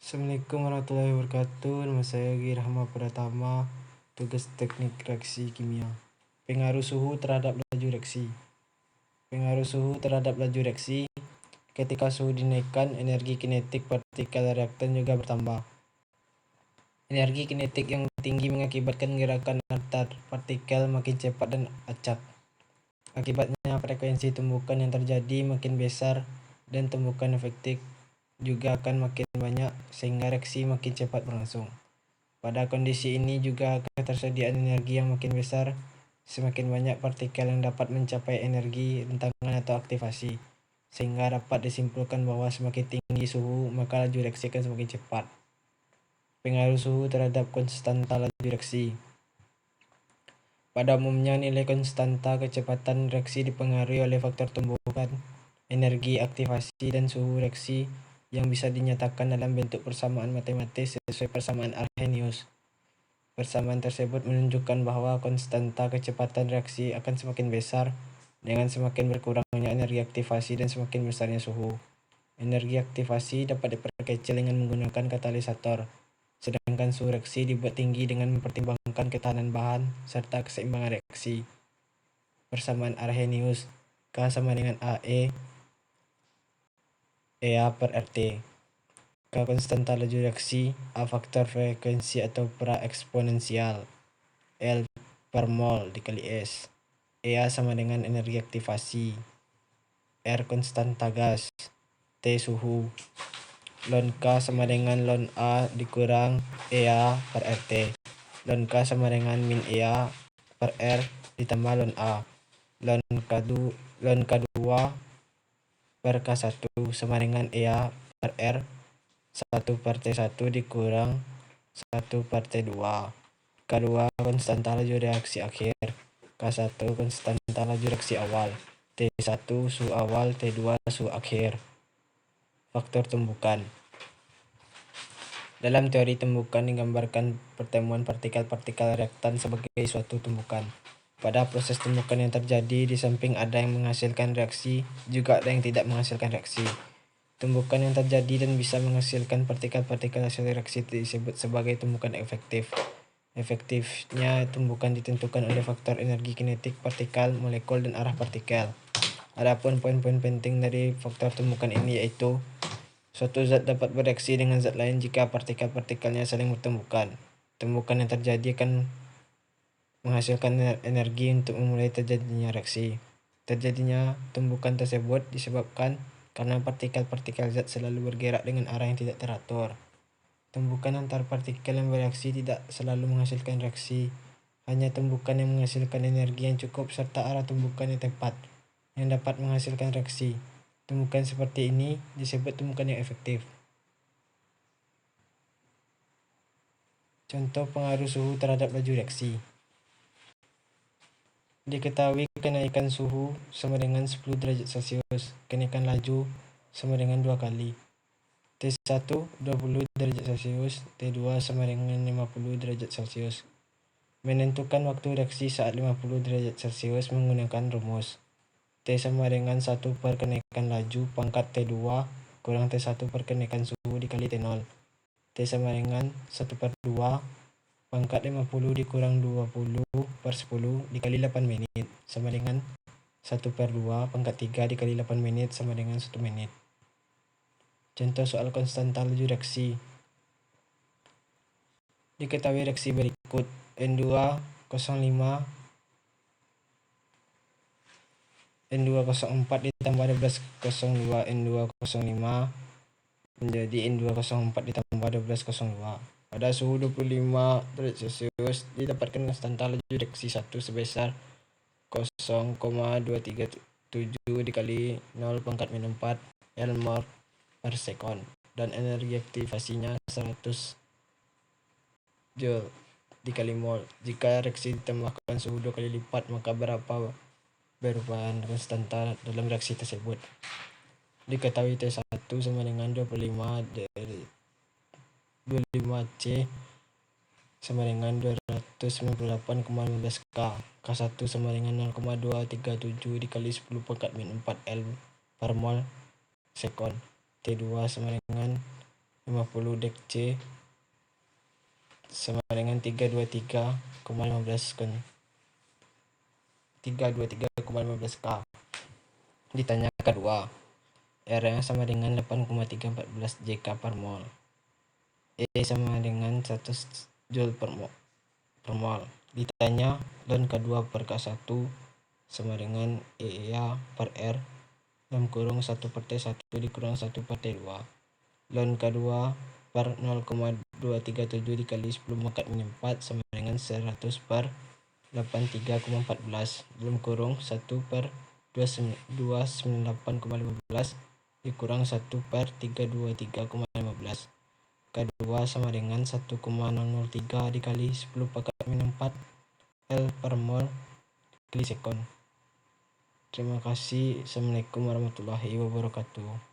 Assalamualaikum warahmatullahi wabarakatuh. Nama saya Gi Rahma Pratama, tugas teknik reaksi kimia. Pengaruh suhu terhadap laju reaksi. Pengaruh suhu terhadap laju reaksi. Ketika suhu dinaikkan, energi kinetik partikel reaktan juga bertambah. Energi kinetik yang tinggi mengakibatkan gerakan antar partikel makin cepat dan acak. Akibatnya frekuensi tumbukan yang terjadi makin besar dan tumbukan efektif juga akan makin banyak sehingga reaksi makin cepat berlangsung. Pada kondisi ini juga ketersediaan energi yang makin besar, semakin banyak partikel yang dapat mencapai energi rentangan atau aktivasi, sehingga dapat disimpulkan bahwa semakin tinggi suhu maka laju reaksi akan semakin cepat. Pengaruh suhu terhadap konstanta laju reaksi. Pada umumnya nilai konstanta kecepatan reaksi dipengaruhi oleh faktor tumbukan, energi aktivasi, dan suhu reaksi yang bisa dinyatakan dalam bentuk persamaan matematis sesuai persamaan Arrhenius. Persamaan tersebut menunjukkan bahwa konstanta kecepatan reaksi akan semakin besar dengan semakin berkurangnya energi aktivasi dan semakin besarnya suhu. Energi aktivasi dapat diperkecil dengan menggunakan katalisator, sedangkan suhu reaksi dibuat tinggi dengan mempertimbangkan ketahanan bahan serta keseimbangan reaksi. Persamaan Arrhenius, K sama dengan AE EA per RT. K konstanta laju reaksi, A faktor frekuensi atau pra-eksponensial, L per mol dikali S. EA sama dengan energi aktivasi, R konstanta gas, T suhu. Ln K sama dengan ln A dikurang EA per RT. Ln K sama dengan min EA per R ditambah ln A. Ln K2 per K1 sama dengan EA per R 1 per T1 dikurang 1 per T2. K2 konstanta laju reaksi akhir, K1 konstanta laju reaksi awal, T1 suhu awal, T2 suhu akhir. Faktor tumbukan. Dalam teori tumbukan digambarkan pertemuan partikel-partikel reaktan sebagai suatu tumbukan. Pada proses tumbukan yang terjadi, di samping ada yang menghasilkan reaksi, juga ada yang tidak menghasilkan reaksi. Tumbukan yang terjadi dan bisa menghasilkan partikel-partikel hasil reaksi disebut sebagai tumbukan efektif. Efektifnya tumbukan ditentukan oleh faktor energi kinetik partikel, molekul, dan arah partikel. Adapun poin-poin penting dari faktor tumbukan ini yaitu suatu zat dapat bereaksi dengan zat lain jika partikel-partikelnya saling bertumbukan. Tumbukan yang terjadi akan menghasilkan energi untuk memulai terjadinya reaksi. Terjadinya tumbukan tersebut disebabkan karena partikel-partikel zat selalu bergerak dengan arah yang tidak teratur. Tumbukan antar partikel yang bereaksi tidak selalu menghasilkan reaksi, hanya tumbukan yang menghasilkan energi yang cukup serta arah tumbukan yang tepat yang dapat menghasilkan reaksi. Tumbukan seperti ini disebut tumbukan yang efektif. Contoh pengaruh suhu terhadap laju reaksi. Diketahui kenaikan suhu sama dengan 10 derajat Celcius, kenaikan laju sama dengan 2 kali. T1 20 derajat Celcius, T2 sama dengan 50 derajat Celcius. Menentukan waktu reaksi saat 50 derajat Celcius menggunakan rumus T sama dengan 1 per kenaikan laju pangkat T2 kurang T1 per kenaikan suhu dikali T0. T sama dengan 1 per 2 pangkat 50 dikurang 20 per 10 dikali 8 menit sama dengan 1 per 2 pangkat 3 dikali 8 menit sama dengan 1 menit. Contoh soal konstanta laju reaksi. Diketahui reaksi berikut: N205 N204 ditambah 1202 N205 menjadi N204 ditambah 1202. Pada suhu 25 derajat Celcius didapatkan konstanta laju reaksi 1 sebesar 0,237 dikali 0 pangkat minus 4 L mol per sekon dan energi aktivasinya 100 Joule dikali mol. Jika reaksi ditambahkan suhu 2 kali lipat, maka berapa perubahan konstanta dalam reaksi tersebut? Diketahui T1 sama dengan 25 dari 25C sama dengan 298,15 K. K1 sama dengan 0,237 dikali 10 pangkat min 4 L per mol sekon. T2 sama dengan 50 dek C sama dengan 323,15 K. Ditanya kedua, R yang sama dengan 8,314 Jk per mol. E sama dengan 100 Joule per mol. Ditanya ln K2 per K1 sama dengan EA per R dalam kurung 1 per T1 dikurang 1 per T2. Ln K2 per 0,237 dikali 10 pangkat min 4 sama dengan 100 per 83,14 dalam kurung 1 per 298,15 dikurang 1 per 323,15. K2 sama dengan 1,003 dikali 10 pangkat min 4 L per mol kali sekon. Terima kasih. Assalamualaikum warahmatullahi wabarakatuh.